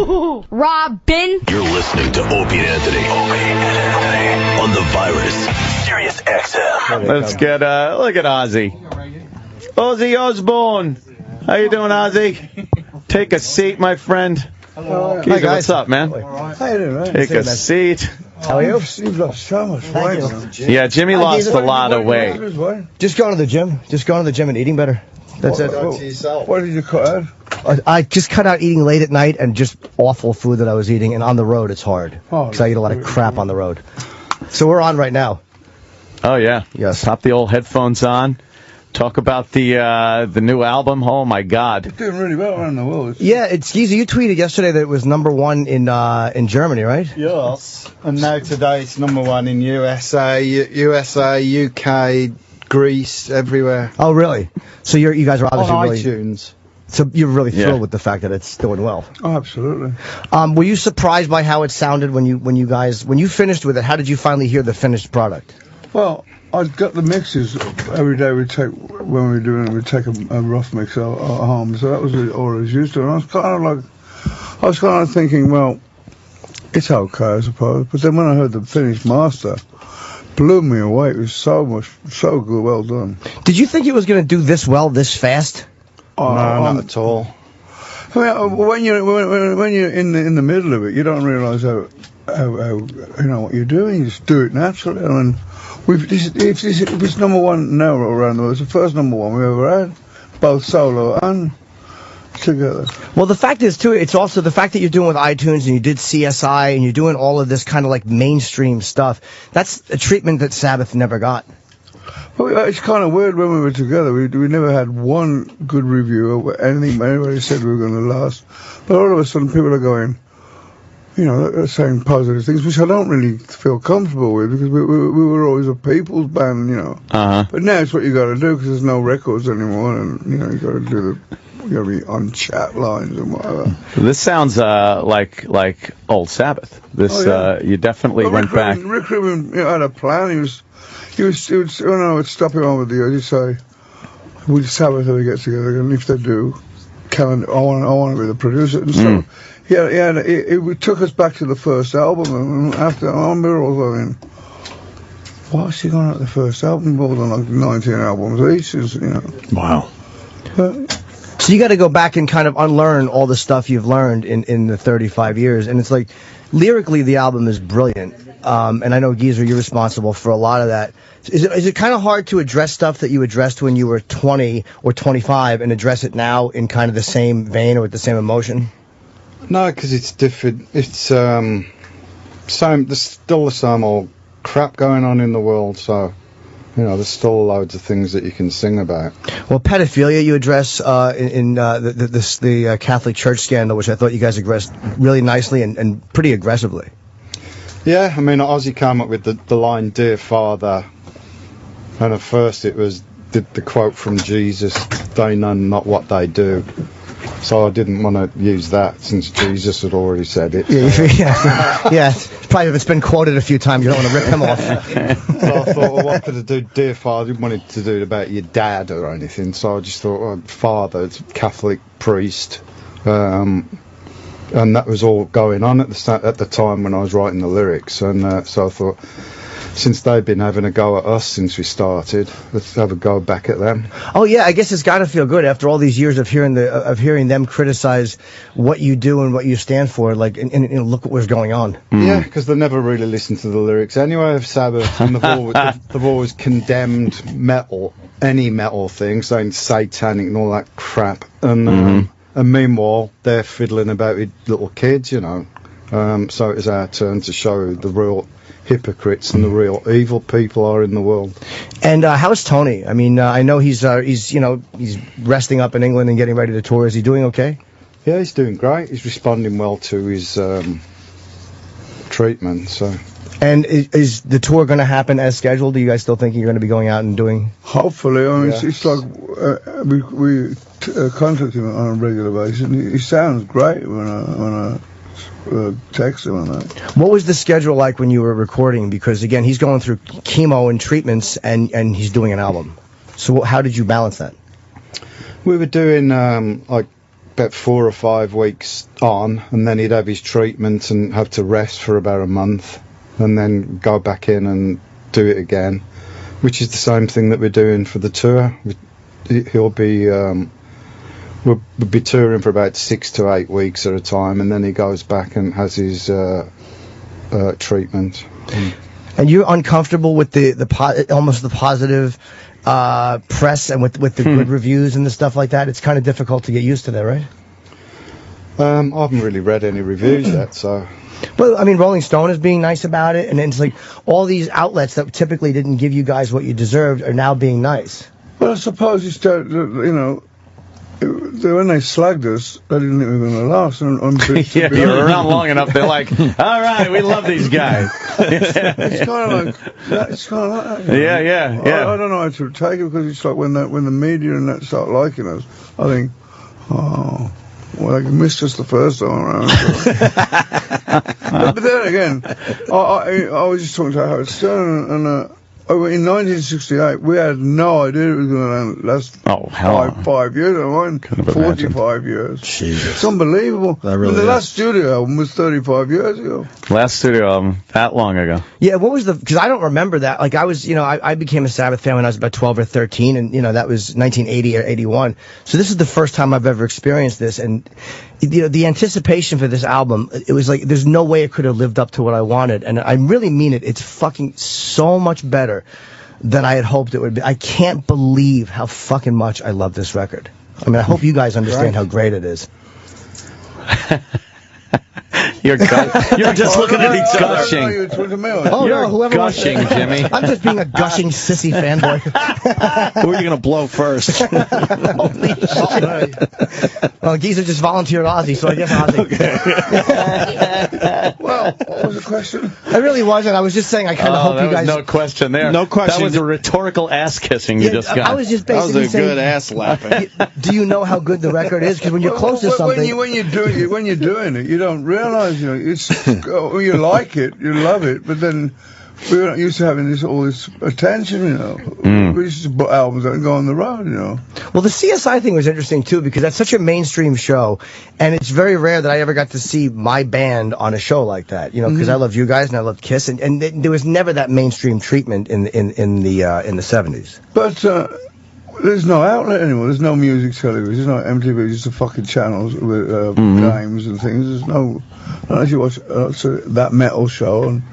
Robin. You're listening to Opie and Anthony. On the virus. Sirius XM. Let's get, look at Ozzy. Ozzy Osbourne. How you doing, Ozzy? Take a seat, my friend. Hello. Hi, guys. What's up, man? How you doing, man? Take a seat. How are you? You've lost so much weight. Yeah, Jimmy lost a lot of weight. Just going to the gym. Just going to the gym and eating better. That's it. What did you cut out? I just cut out eating late at night and just awful food that I was eating. And on the road, it's hard. Because I eat a lot of crap on the road. So we're on right now. Oh, yeah. Yes. Pop the old headphones on. Talk about the new album. Oh, my God. It's doing really well around the world. Yeah, it's Geezer. You tweeted yesterday that it was #1 in Germany, right? Yes. And now today it's #1 in USA, UK, Greece, everywhere. Oh, really? So you guys are obviously on really... iTunes. So you're really thrilled with the fact that it's doing well. Oh, absolutely. Were you surprised by how it sounded when you finished with it? How did you finally hear the finished product? Well, I got the mixes every day. We'd take a rough mix at home. So that was all I was used to. And I was kind of thinking, well, it's okay, I suppose. But then when I heard the finished master, blew me away. It was so good, well done. Did you think it was going to do this well, this fast? No, not at all. I mean, when you're in the middle of it, you don't realise how what you're doing. You just do it naturally. I mean, if it's #1 now around the world, it's the first #1 we ever had, both solo and together. Well, the fact is too, it's also the fact that you're doing with iTunes and you did CSI and you're doing all of this kind of like mainstream stuff. That's a treatment that Sabbath never got. Well, it's kind of weird when we were together. We never had one good review of anything anybody said we were going to last. But all of a sudden, people are going, they're saying positive things, which I don't really feel comfortable with because we were always a people's band, Uh-huh. But now it's what you got to do because there's no records anymore, and you got to be on chat lines and whatever. This sounds like old Sabbath. This you definitely went back. Rick Rubin had a plan. He would, when I would stop him on with the he'd say, "Would Sabbath ever get together? And if they do, I want to be the producer." And so, it took us back to the first album, and after I remember all going, why's he going out the first album? More than like 19 albums each, Wow. So you got to go back and kind of unlearn all the stuff you've learned in the 35 years, and it's like, lyrically, the album is brilliant. And I know, Geezer, you're responsible for a lot of that. Is it kind of hard to address stuff that you addressed when you were 20 or 25 and address it now in kind of the same vein or with the same emotion? No, because it's different. It's there's still the same old crap going on in the world, so there's still loads of things that you can sing about. Well, pedophilia you address in the Catholic Church scandal, which I thought you guys addressed really nicely and pretty aggressively. Yeah, I mean, Ozzy came up with the line, "Dear Father," and at first it was the quote from Jesus, "They know not what they do." So I didn't want to use that since Jesus had already said it. Yeah. Probably if it's been quoted a few times, you don't want to rip him off. So I thought, well, what could I do? Dear Father, I didn't want it to do it about your dad or anything. So I just thought, well, Father, Catholic priest. And that was all going on at the time when I was writing the lyrics. And so I thought, since they've been having a go at us since we started, let's have a go back at them. Oh yeah, I guess it's got to feel good after all these years of hearing them criticize what you do and what you stand for. Like, and look what was going on. Yeah, because they never really listened to the lyrics anyway of Sabbath, and they've always condemned metal, any metal thing, saying satanic and all that crap. And meanwhile, they're fiddling about with little kids, So it was our turn to show the real hypocrites and the real evil people are in the world. And how's Tony? I mean, I know he's resting up in England and getting ready to tour. Is he doing okay? Yeah, he's doing great. He's responding well to his treatment. So. And is the tour going to happen as scheduled? Do you guys still think you're going to be going out and doing? Hopefully. I mean, it's like we contact him on a regular basis. And he sounds great when I text him on that. What was the schedule like when you were recording? Because again, he's going through chemo and treatments, and he's doing an album. So how did you balance that? We were doing like about 4 or 5 weeks on, and then he'd have his treatment and have to rest for about a month, and then go back in and do it again, which is the same thing that we're doing for the tour. He'll be we'll be touring for about 6 to 8 weeks at a time, and then he goes back and has his treatment. And you're uncomfortable with almost the positive press and with the good reviews and the stuff like that? It's kind of difficult to get used to that, right? I haven't really read any reviews yet, so... Well, I mean, Rolling Stone is being nice about it, and it's like all these outlets that typically didn't give you guys what you deserved are now being nice. Well, I suppose you start, you know, when they slagged us, they didn't think we were going to last. Yeah, you're around long enough, they're like, all right, we love these guys. It's kind of like that. Yeah. I don't know how to take it, because it's like when the media and that start liking us, I think, oh, well, they missed us the first time around. But then again, I was just talking to Howard Stern, and in 1968, we had no idea it was going to last 5 years. I mean, 45 years. Jesus. It's unbelievable. That really the last studio album was 35 years ago. Last studio album, that long ago. Yeah, what was because I don't remember that. Like, I was, I became a Sabbath fan when I was about 12 or 13, and, that was 1980 or 81. So this is the first time I've ever experienced this, and, the anticipation for this album, it was like, there's no way it could have lived up to what I wanted, and I really mean it. It's fucking so much better than I had hoped it would be. I can't believe how fucking much I love this record. I mean, I hope you guys understand how great it is. You're just looking at each gushing. You're whoever gushing, wants to, Jimmy. I'm just being a gushing sissy fanboy. Who are you going to blow first? Holy shit. Well, Geezer just volunteered Ozzy, so I guess Ozzy. Well, what was the question? I really wasn't. I was just saying I kind of hope you guys... No question there. No question. That was a rhetorical ass kissing you just got. I was just basically saying... That was a good ass slapping. Do you know how good the record is? Because when you're close to something... When you're doing it, you don't realise, it's you like it, you love it, but then we're not used to having all this attention, We used to put albums out and go on the road, Well, the CSI thing was interesting too, because that's such a mainstream show, and it's very rare that I ever got to see my band on a show like that, because I love you guys and I love Kiss, and there was never that mainstream treatment in the 70s. But there's no outlet anymore. There's no music television. There's no MTV. Just the fucking channels with games and things. There's no. Unless you watch that metal show on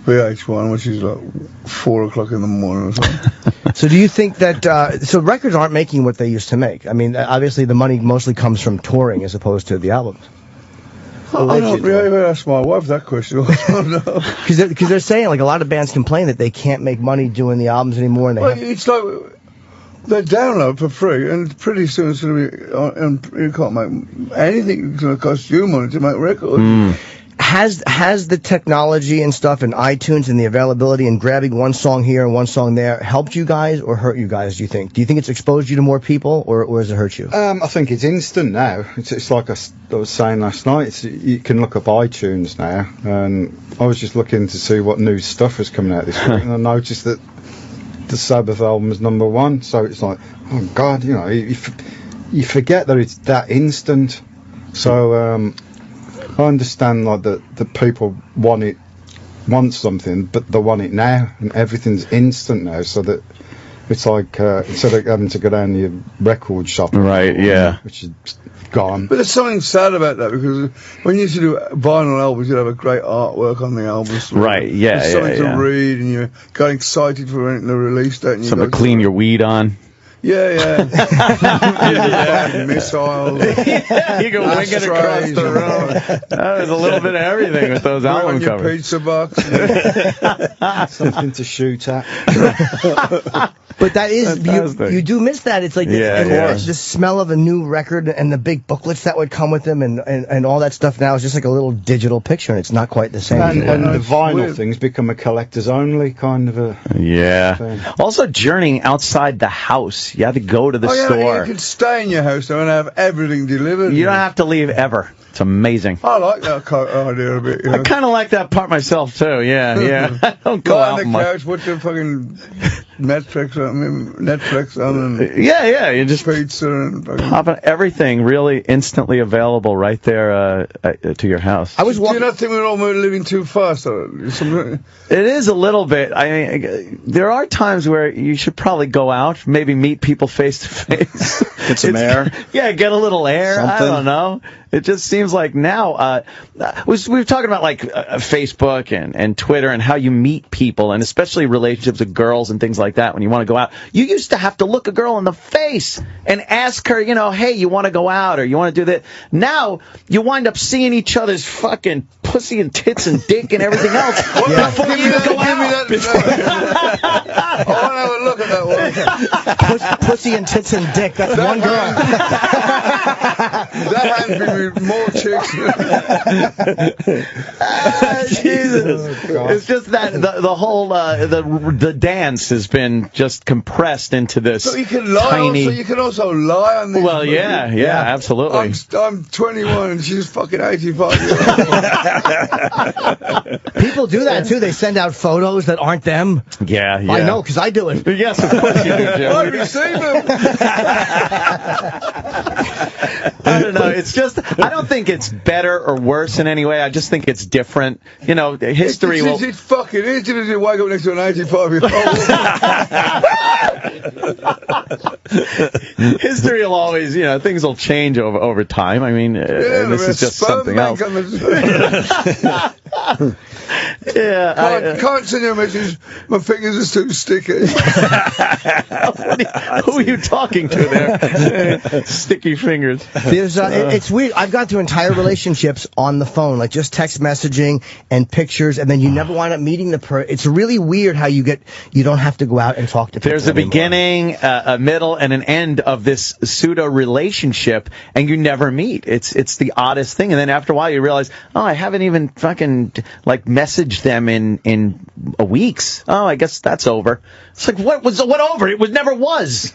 VH1, which is like 4 o'clock in the morning or something. So do you think that so records aren't making what they used to make? I mean, obviously the money mostly comes from touring as opposed to the albums. I don't really ask my wife that question. Because they're saying, like, a lot of bands complain that they can't make money doing the albums anymore, and it's like they download for free, and pretty soon it's going to be and you can't make anything. It's going to cost you money to make records. Has the technology and stuff and iTunes and the availability and grabbing one song here and one song there helped you guys or hurt you guys, do you think? Do you think it's exposed you to more people, or has it hurt you? I think it's instant now. It's like I was saying last night, you can look up iTunes now, and I was just looking to see what new stuff was coming out this week, and I noticed that the Sabbath album is -- so it's like, oh God, you forget that it's that instant. So I understand like that people want something, but they want it now, and everything's instant now. So that it's like instead of having to go down to your record shop, right? Yeah, which is gone. But there's something sad about that, because when you used to do vinyl albums, you'd have a great artwork on the albums. Right? Yeah, there's something to read, and you got excited for the release date. And something to clean your weed on. Yeah. Missiles. You can wing it across the road. There's a little bit of everything with those album your covers. Pizza box. Something to shoot at. But that is, you do miss that. It's like the smell of a new record and the big booklets that would come with them and all that stuff now is just like a little digital picture, and it's not quite the same. And the vinyl thing's become a collector's only kind of a thing. Also journeying outside the house. You have to go to the store. You can stay in your house and have everything delivered. You don't have to leave ever. It's amazing. I like that idea a bit. I kind of like that part myself too. Yeah. I don't go out on the couch, watch the fucking Netflix on and Yeah, you just pizza and fucking... popping everything really instantly available right there to your house. I was Do walking. you not think we're all living too fast? It is a little bit. I mean, there are times where you should probably go out, maybe meet people face to face. Get some air. Yeah, get a little air. I Something. don't know. It just seems like now, we were talking about like Facebook and Twitter and how you meet people, and especially relationships with girls and things like that when you want to go out. You used to have to look a girl in the face and ask her, hey, you want to go out or you want to do that. Now, you wind up seeing each other's fucking pussy and tits and dick and everything else before you go out. I want to have a look at that one. Pussy and tits and dick. That's one girl. That hand's been with more chicks. Jesus. It's just that the whole the dance has been just compressed into this So you can lie. tiny. Also, you can also lie on this. Well, yeah, absolutely. I'm 21 and she's fucking 85 years old. People do that too. They send out photos that aren't them. Yeah. I know because I do it. Yes, of course you do, Jim. I receive them. I don't know. It's just, I don't think it's better or worse in any way. I just think it's different. History will. It's fucking easy to wake up next to an 85-year-old. History will always, things will change over time. I mean, and this is just something else. Yeah. Can't send you a message. My fingers are too sticky. Who are you talking to there? Sticky fingers. There's, it's weird. I've gone through entire relationships on the phone, like just text messaging and pictures, and then you never wind up meeting the person. It's really weird how you don't have to go out and talk to people. There's a anymore. beginning, a middle, and an end of this pseudo relationship, and you never meet. It's the oddest thing, and then after a while you realize, I haven't even fucking messaged them in weeks. Oh, I guess that's over. It's like what over? It never was.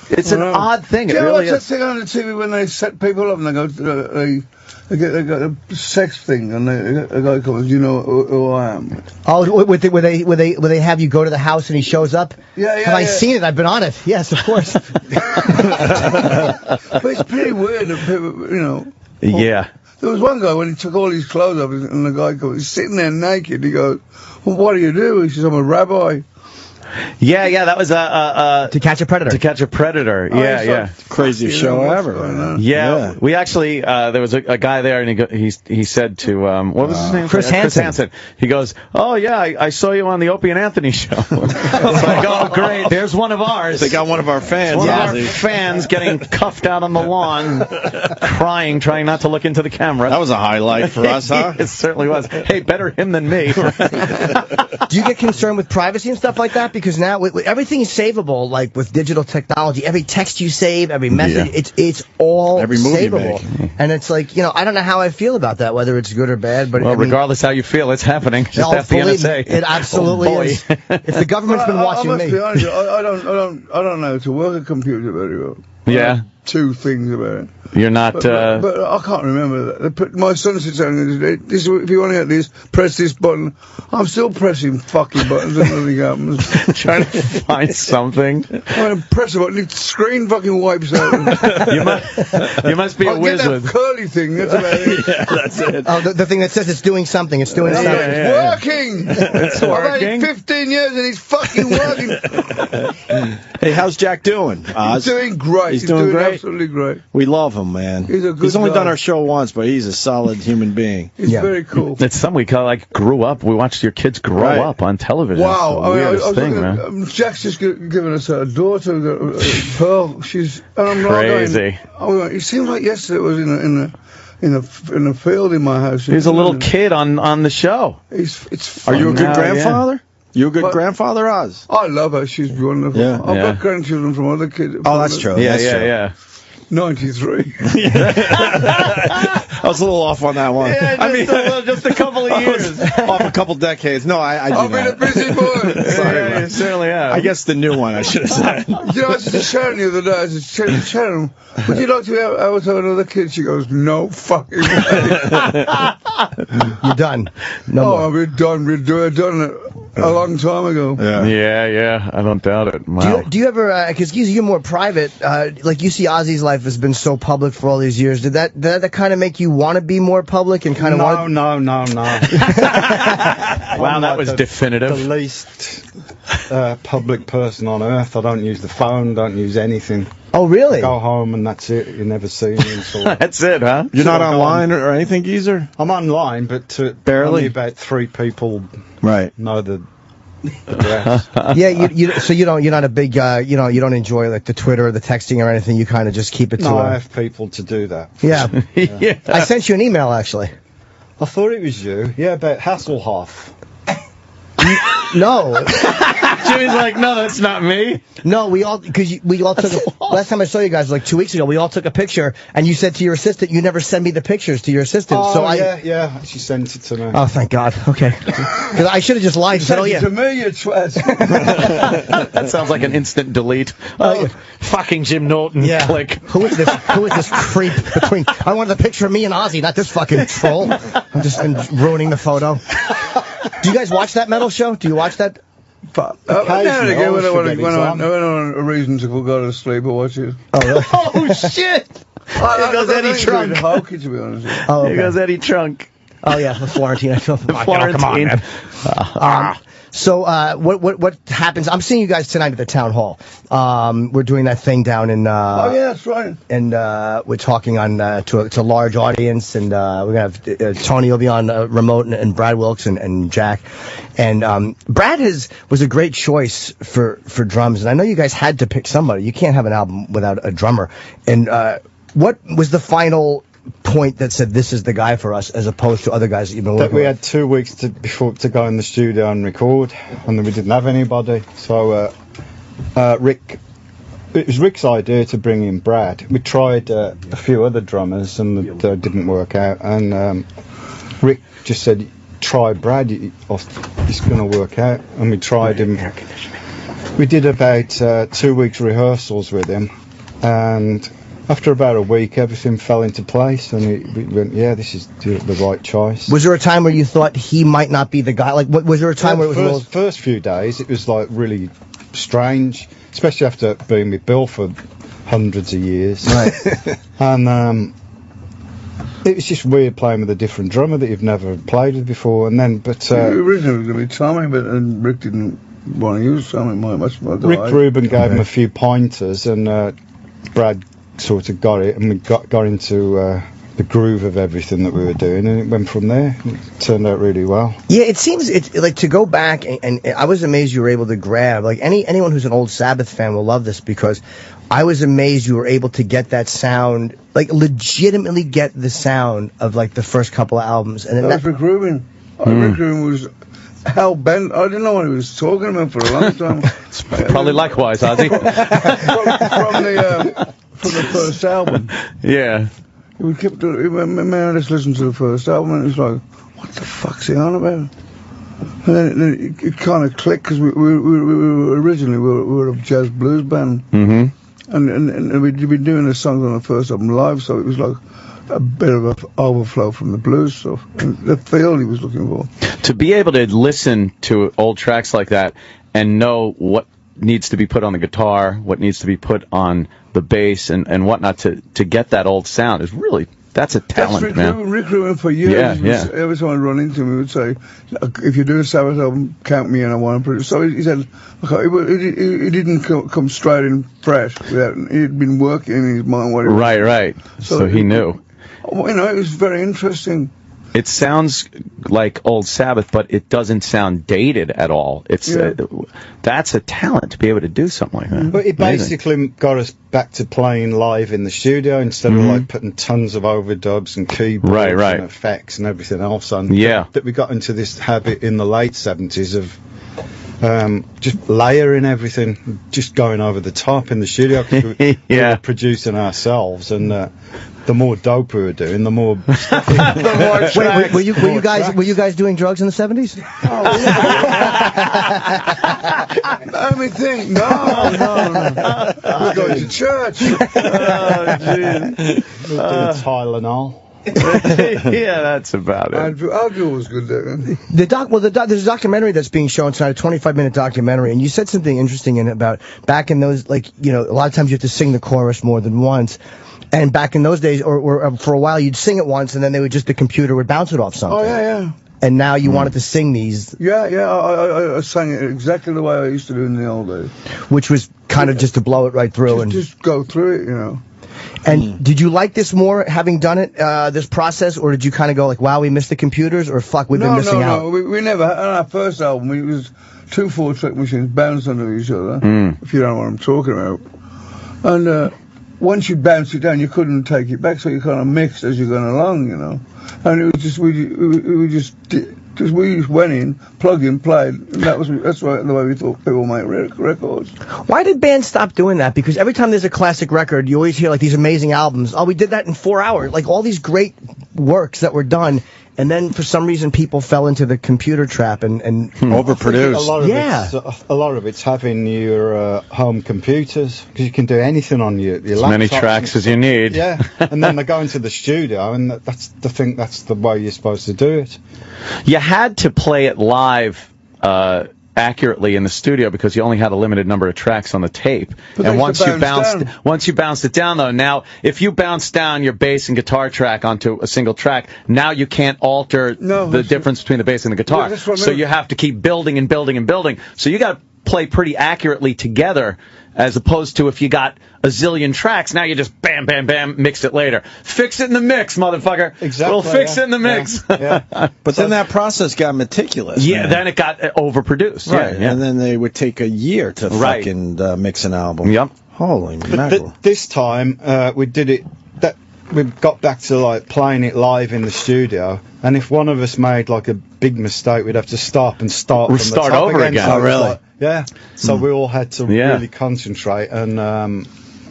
It's an odd thing. It Do you really watch that is. thing on the TV when they set people up and they go they got a sex thing and a guy comes, you know who I am. Oh, where they have you go to the house and he shows up? Yeah. Have I seen it? I've been on it. Yes, of course. But it's pretty weird that people, Yeah. There was one guy when he took all his clothes off and the guy goes, he's sitting there naked. He goes, well, what do you do? He says, I'm a rabbi. Yeah, that was To Catch a Predator. To Catch a Predator. Yeah. Craziest show ever. Yeah, we actually there was a guy there, and he said to what was his name? Chris Hansen. He goes, "Oh yeah, I saw you on the Opie and Anthony show." It's like, oh great, there's one of ours. They got one of our fans. One of our Ozzy. fans getting cuffed out on the lawn, crying, trying not to look into the camera. That was a highlight for us, huh? It certainly was. Hey, better him than me. Do you get concerned with privacy and stuff like that? Because now everything is savable, like with digital technology. Every text you save, every message, it's all Every move you savable. make. And it's like, I don't know how I feel about that, whether it's good or bad. But Well, regardless how you feel, it's happening. Just ask the believe me, NSA. it absolutely Oh, boy. is. If the government's been watching I must me. be honest, I don't know how to work a computer very well. Yeah. Two things about it. You're not. But I can't remember that. My son sits down and says, if you want to get this, press this button. I'm still pressing fucking buttons and nothing happens. Trying to find something. I press a button, the screen fucking wipes out. You must be a I'll get that wizard. curly thing, that's about it. Yeah, that's it. Oh, the thing that says it's doing something. It's doing something. It's working! It's I've working. had it 15 years and it's fucking working. Hey, how's Jack doing, Oz? He's doing great. He's doing great? Absolutely great. We love him, man. He's a good only guy. done our show once, but he's a solid human being. He's Yeah. very cool. It's something we kind of grew up. We watched your kids grow Right. up on television. Wow. It's the weirdest was thing, looking man. at, Jack's just given us a daughter, Pearl. She's Crazy. It seems like yesterday it was in a field in my house. He's a little kid on the show. It's Are you a fun. good Yeah, grandfather? You a good What? grandfather, Oz? I love her. She's wonderful. Yeah. I've Yeah. got grandchildren from other kids. Oh, that's true. Yeah, That's true. 93. I was a little off on that one. Yeah, just a couple of years. Off a couple decades. No, I do I've been a that. busy boy. Yeah, you certainly have. I guess the new one I should have said. You know, I was just Sharon the other day. I was just Sharon, would you like to have another kid? She goes, no fucking way. You're done. No more. We're done. We've done it a long time ago. Yeah, I don't doubt it. Wow. Do you ever, because you're more private, like you see Ozzy's life has been so public for all these years. Did that kind of make you want to be more public and kind of want? No. Wow, that was definitive. The least public person on earth. I don't use the phone, don't use anything. Oh, really? Go home and that's it. You never see me. And so That's it, huh? You're not online or anything, Geezer? I'm online, but Barely? only about 3 people Right. know the address. Yeah, so you're not a big, you don't enjoy like the Twitter or the texting or anything. You kind of just keep it to. No, I have people to do that. Yeah. Yeah. I sent you an email actually. I thought it was you. Yeah, about Hasselhoff. No. Jimmy's like, no, that's not me. No, we all took last time I saw you guys like 2 weeks ago. We all took a picture, and you said to your assistant, "You never send me the pictures to your assistant." Oh, so yeah, she sent it to me. Oh, thank God. Okay, because I should have just lied. Said, "Oh yeah." To me, you twat. That sounds like an instant delete. Fucking Jim Norton. Yeah. Click. Who is this creep between? I wanted a picture of me and Ozzy, not this fucking troll. I'm just ruining the photo. Do you guys watch that metal show? Do you watch that? Now and again, when I on. want a reason to go to sleep, I watch it. Oh, really? Oh, shit. Here goes Eddie Trunk. Hokey, to be honest. Oh, okay. Here goes Eddie Trunk. Oh yeah, the Florentine. I feel Florentine. Come on, man. So what happens? I'm seeing you guys tonight at the town hall. We're doing that thing down in. Oh yeah, that's right. And we're talking on to a large audience, and we're gonna have Tony will be on remote, and Brad Wilkes and Jack, and Brad was a great choice for drums, and I know you guys had to pick somebody. You can't have an album without a drummer. And what was the final point that said this is the guy for us, as opposed to other guys that you've been working We with? had 2 weeks to go in the studio and record, and then we didn't have anybody. So Rick, it was Rick's idea to bring in Brad. We tried a few other drummers, and it didn't work out. And Rick just said, "Try Brad. It's going to work out." And we tried him. We did about 2 weeks rehearsals with him, and after about a week, everything fell into place, and we went, "Yeah, this is the right choice." Was there a time where you thought he might not be the guy? Like, was there a time where it was a little... First few days, it was like really strange, especially after being with Bill for hundreds of years. Right. And it was just weird playing with a different drummer that you've never played with before. And then, Originally it was going to be Tommy, but Rick didn't want to use Tommy much more. Rick Rubin gave him a few pointers, and Brad sort of got it, and we got into the groove of everything that we were doing, and it went from there. It turned out really well. Yeah, it seems it's like to go back, and I was amazed you were able to grab, like anyone who's an old Sabbath fan will love this, because I was amazed you were able to get that sound, like legitimately get the sound of like the first couple of albums. And that was Rick Rubin. Rick Rubin was hell bent. I didn't know what he was talking about for a long time. Probably likewise, Ozzy. From the first album. Yeah. We kept man, I just listened to the first album, and it was like, what the fuck's he on about? And then it kind of clicked, because we were originally we were a jazz blues band, and we'd been doing the songs on the first album live, so it was like a bit of an overflow from the blues stuff, and the feel he was looking for. To be able to listen to old tracks like that and know what needs to be put on the guitar, what needs to be put on the bass, and whatnot to get that old sound is really, that's a talent, Rick man. Rick Rubin for years. Yeah. Every time I run into him, he would say, "If you do a Sabbath album, count me in. I want to produce." So he said, okay, he didn't come straight in fresh. He'd been working in his mind what he was. Right. So he knew. It was very interesting. It sounds like old Sabbath, but it doesn't sound dated at all. It's that's a talent to be able to do something like that. But it basically got us back to playing live in the studio instead of like putting tons of overdubs and keyboards and effects and everything else on. Yeah. That we got into this habit in the late 70s of just layering everything, just going over the top in the studio. 'Cause we were producing ourselves, and the more dope we were doing, the more. Wait, were you guys doing drugs in the 70s? Let me think. No. We're going to church. Doing Tylenol. Yeah, that's about it. Andrew was good there. There's a documentary that's being shown tonight, a 25-minute documentary, and you said something interesting in it about back in those, like, you know, a lot of times you have to sing the chorus more than once. And back in those days, or for a while, you'd sing it once, and then the computer would bounce it off something. Oh, yeah. And now you wanted to sing these. Yeah, I sang it exactly the way I used to do in the old days. Which was kind of just to blow it right through. Just go through it, you know. And did you like this more, having done it, this process, or did you kind of go like, wow, we missed the computers, or fuck, we've been missing out? No, we never, on our first album, it was 2 4-track machines bounced onto each other, if you don't know what I'm talking about. And once you bounce it down, you couldn't take it back, so you kind of mixed as you're going along, you know. And it was just, we just went in, plugged in, played, and that's the way we thought people make records. Why did bands stop doing that? Because every time there's a classic record, you always hear like these amazing albums. Oh, we did that in 4 hours. Like all these great works that were done, and then for some reason people fell into the computer trap and overproduced. A lot of it's having your home computers, because you can do anything on your laptop. As many tracks as you need. Yeah, and then they go into the studio, and that's the way you're supposed to do it. You had to play it live accurately in the studio because you only had a limited number of tracks on the tape. But and once you bounced it down, though, now if you bounce down your bass and guitar track onto a single track, now you can't alter the difference between the bass and the guitar. So you have to keep building and building and building. So you got to play pretty accurately together, as opposed to if you got a zillion tracks, now you just bam, bam, bam, mix it later. Fix it in the mix, motherfucker. Exactly. We'll fix it in the mix. Yeah. But then that process got meticulous. Yeah, man. then it got overproduced. Right. Yeah. And then they would take a year to fucking mix an album. Yep. Holy mackerel. This time, we did it, we got back to like playing it live in the studio, and if one of us made like a big mistake, we'd have to stop and start from the top over again. So Oh, really? Yeah. So we all had to really concentrate, and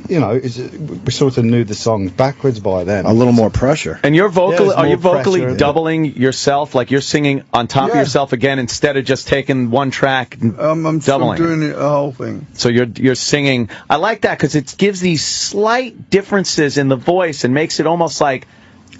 you know, we sort of knew the songs backwards by then. A little more pressure. And you're vocally, are you vocally pressure. doubling yourself? Like you're singing on top of yourself again instead of just taking one track and I'm doubling doing it, the whole thing. So you're singing. I like that because it gives these slight differences in the voice and makes it almost like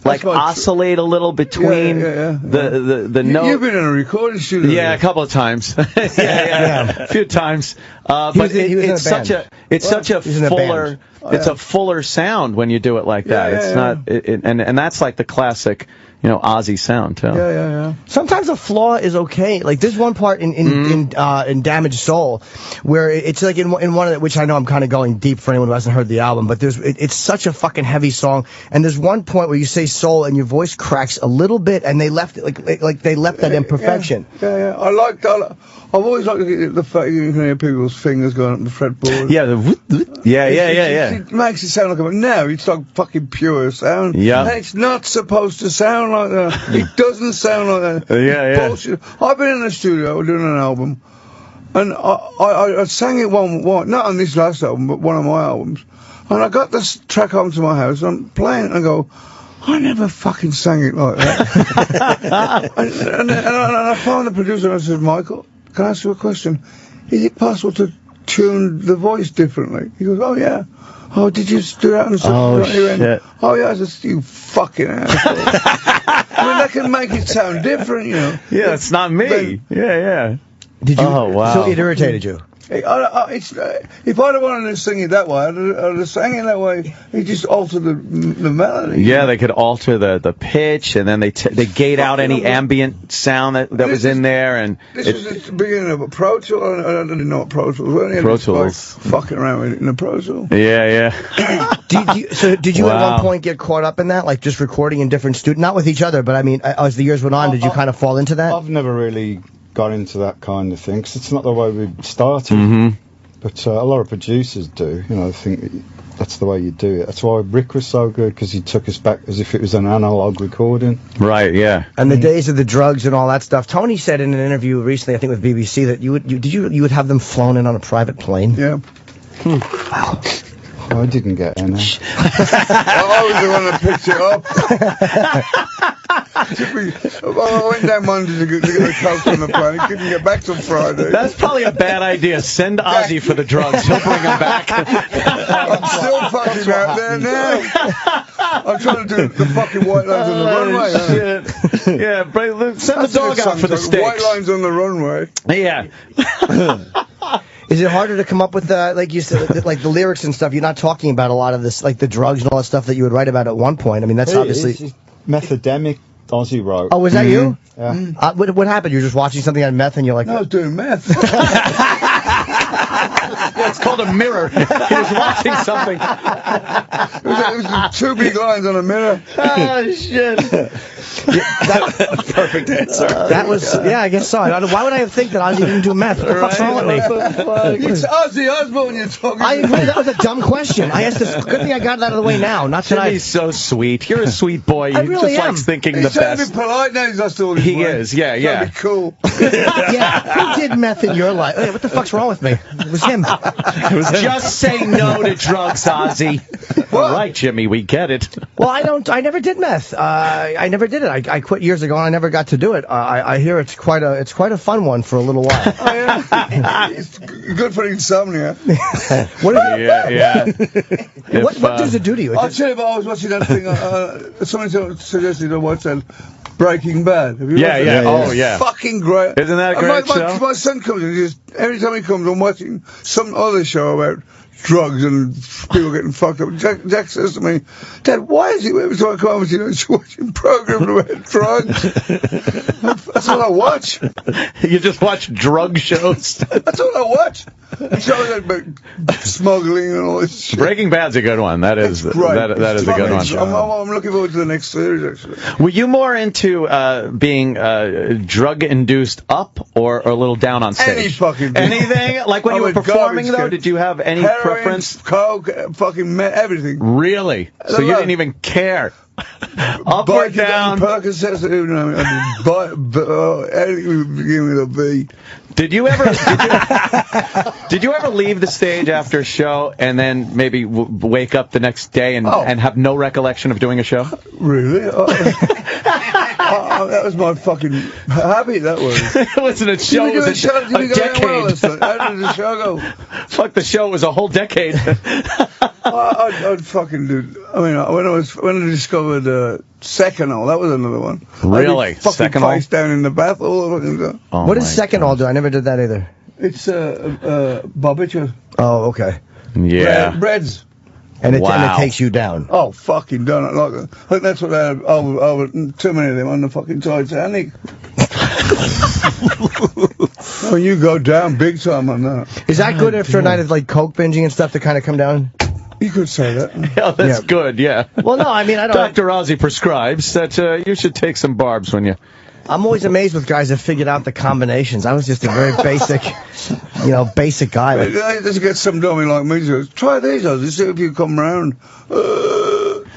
oscillate a little between the note. You've been in a recording studio. Yeah, a couple of times. a few times. But it's such a fuller. It's a fuller sound when you do it like that. It's not, and that's like the classic, you know, Ozzy sound too. Yeah. Sometimes a flaw is okay. Like there's one part in Damaged Soul where it's like in one of the, which I know I'm kind of going deep for anyone who hasn't heard the album, but it's such a fucking heavy song, and there's one point where you say soul and your voice cracks a little bit, and they left it like they left that imperfection. Yeah. I've always liked the fact you can hear people's fingers going up the fretboard. Yeah. It makes it sound like a, now it's like fucking pure sound. Yeah. And it's not supposed to sound like that. It doesn't sound like that. Yeah. Bullshit. I've been in the studio doing an album, and I sang it one, not on this last album, but one of my albums. And I got this track home to my house, and I'm playing it, and I go, I never fucking sang it like that. and I phoned the producer and I said, Michael, can I ask you a question? Is it possible to tune the voice differently? He goes, oh yeah. Oh, did you do that? And shit. Oh yeah. I said, you fucking asshole. I mean, that can make it sound different, you know. Yeah, it's not me. Yeah. Did you? Oh, wow. So it irritated you. If I'd have wanted to sing it that way, I'd have sang it that way. He just altered the melody. Yeah, they could alter the pitch, and then they gate out any ambient sound that was in there. And this was the beginning of a Pro Tool. I didn't know what Pro Tools were. Pro Tools. Fucking around with it in a Pro Tool. Yeah. Did you at one point get caught up in that, like just recording in different studios, not with each other, but I mean, as the years went on, did you kind of fall into that? I've never really got into that kind of thing, 'cause it's not the way we started. But a lot of producers do. You know, I think that's the way you do it. That's why Rick was so good, because he took us back as if it was an analog recording. Right, yeah. And the days of the drugs and all that stuff. Tony said in an interview recently, I think with BBC, that you would have them flown in on a private plane. Yeah. Wow. I didn't get any. I was the one that picked it up. I went down Monday to get the coke on the plane. Couldn't get back till Friday. That's probably a bad idea. Send Ozzy for the drugs. He'll bring them back. I'm still fucking out there now. I'm trying to do the fucking white lines on the runway. Shit. Yeah, send the dog out for the steaks. White lines on the runway. Yeah. Is it harder to come up with, like you said, like the lyrics and stuff? You're not talking about a lot of this, like the drugs and all that stuff that you would write about at one point. I mean, that's obviously... Methodemic, Ozzy wrote. Oh, was that you? Yeah. What happened? You were just watching something on meth and you're like... No, I was doing meth. Yeah, it's called a mirror. He was watching something. It was 2 big lines on a mirror. Oh, shit. Perfect answer. That was... Yeah, I guess so. Why would I think that Ozzy didn't do meth? What the fuck's wrong with me? It's Ozzy Osbourne you're talking I about. agree. That was a dumb question. I asked this. Good thing I got that out of the way now, not tonight. Jimmy's so sweet. You're a sweet boy. I He really just am. likes thinking He's the trying to best. be polite now. He's lost all his He way. is, yeah, yeah. That'd be cool. Yeah, who did meth in your life? Hey, what the fuck's wrong with me? It was him. Just say no to drugs, Ozzy. All right, Jimmy, we get it. Well, I never did meth. I never did it. I quit years ago, and I never got to do it. I hear it's quite a fun one for a little while. Oh, yeah. It's good for insomnia. What is it? Yeah. What does it do to you? I'll tell you about, I was watching that thing, somebody suggested I watch that Breaking Bad. Have you watched it? Yeah. Oh, yeah. Fucking great. Isn't that a great show? My son comes in, every time he comes, I'm watching some other show about drugs and people getting fucked up. Jack says to me, Dad, why is he every time I come home, he's watching programs about drugs? That's all I watch. You just watch drug shows. That's all I watch. Shows about smuggling and all this shit. Breaking Bad's a good one. That is Great. that is a good one. I'm looking forward to the next series, actually. Were you more into being drug-induced up or a little down on stage? Any fucking thing. Anything? Like when I'm you were a performing, garbage though? kid. Did you have any Heroin, preference? coke, fucking everything. Really? So you didn't even care? Up or down? Percocets, anything beginning with a V. Did you ever leave the stage after a show and then maybe wake up the next day and have no recollection of doing a show? Really? That was my fucking habit, that was. It wasn't a show, it was a decade. How did the show go? Fuck, the show was a whole decade. I'd fucking do. I mean, when I discovered Seconal, that was another one. Really? Fucking Seconal? face down in the bath all the fucking time. Oh What does Seconal do? I never did that either. It's barbiturate. Oh, okay. Yeah. Breads. And it Wow. takes you down. Oh, fucking done it. Like, I think that's what they had over too many of them on the fucking Titanic. Oh, you go down big time on that. Is that good after a night of like coke binging and stuff to kind of come down? You could say that. Yeah, that's Yeah. good, yeah. Well, no, I mean, I don't. Dr. Ozzy prescribes that you should take some barbs when you... I'm always amazed with guys that figured out the combinations. I was just a very basic guy. Like, Let's get some dummy like me to try these out. See if you come round.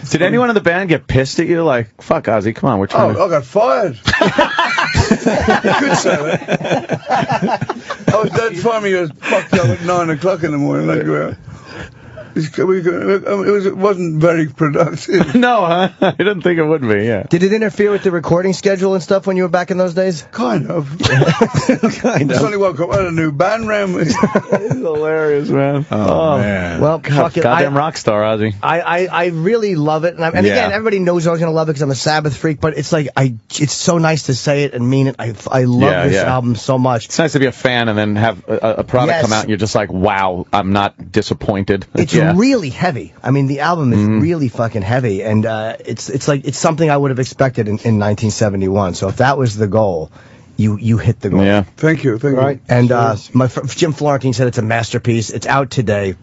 Did anyone in the band get pissed at you? Like, fuck Ozzy, come on, we're trying I got fired. You could say that. I was dead funny. I was fucked up at 9 o'clock in the morning. Like, it wasn't very productive. No, huh? I didn't think it would be, yeah. did it interfere with the recording schedule and stuff when you were back in those days? Kind of. Kind I suddenly woke up, I had a new band round me. It's hilarious, man. Oh, man. Well, God, fuck it. goddamn rock star, Ozzy. I really love it, and again, Yeah. everybody knows I was gonna love it because I'm a Sabbath freak. But it's like it's so nice to say it and mean it. I love this album so much. It's nice to be a fan and then have a product Yes. come out and you're just like, wow, I'm not disappointed. It's really heavy. I mean, the album is really fucking heavy, and it's something I would have expected in 1971. So if that was the goal, you hit the goal. Yeah. Thank you. Right. And Jim Florentine said it's a masterpiece. It's out today.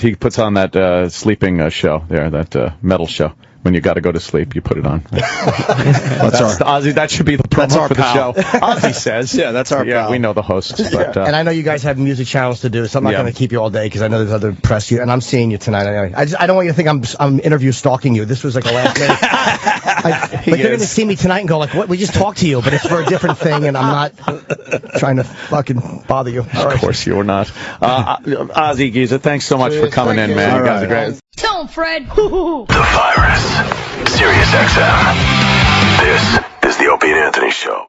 He puts on that sleeping show there, that metal show. When you got to go to sleep, you put it on. That's Ozzy. That should be the promo for the show. Ozzy says. Yeah, that's our Yeah, pal. we know the hosts. But, And I know you guys have music channels to do, so I'm not going to keep you all day because I know there's other press. And I'm seeing you tonight anyway. I don't want you to think I'm interview stalking you. This was like a last minute. But they're going to see me tonight and go like, "What? We just talked to you, but it's for a different thing, and I'm not trying to fucking bother you." All right. Of course you were not. Ozzy, Geezer, thanks so much for coming in, man. You guys are great. Tell him, Fred. The Virus. Sirius XM. This is the Opie and Anthony Show.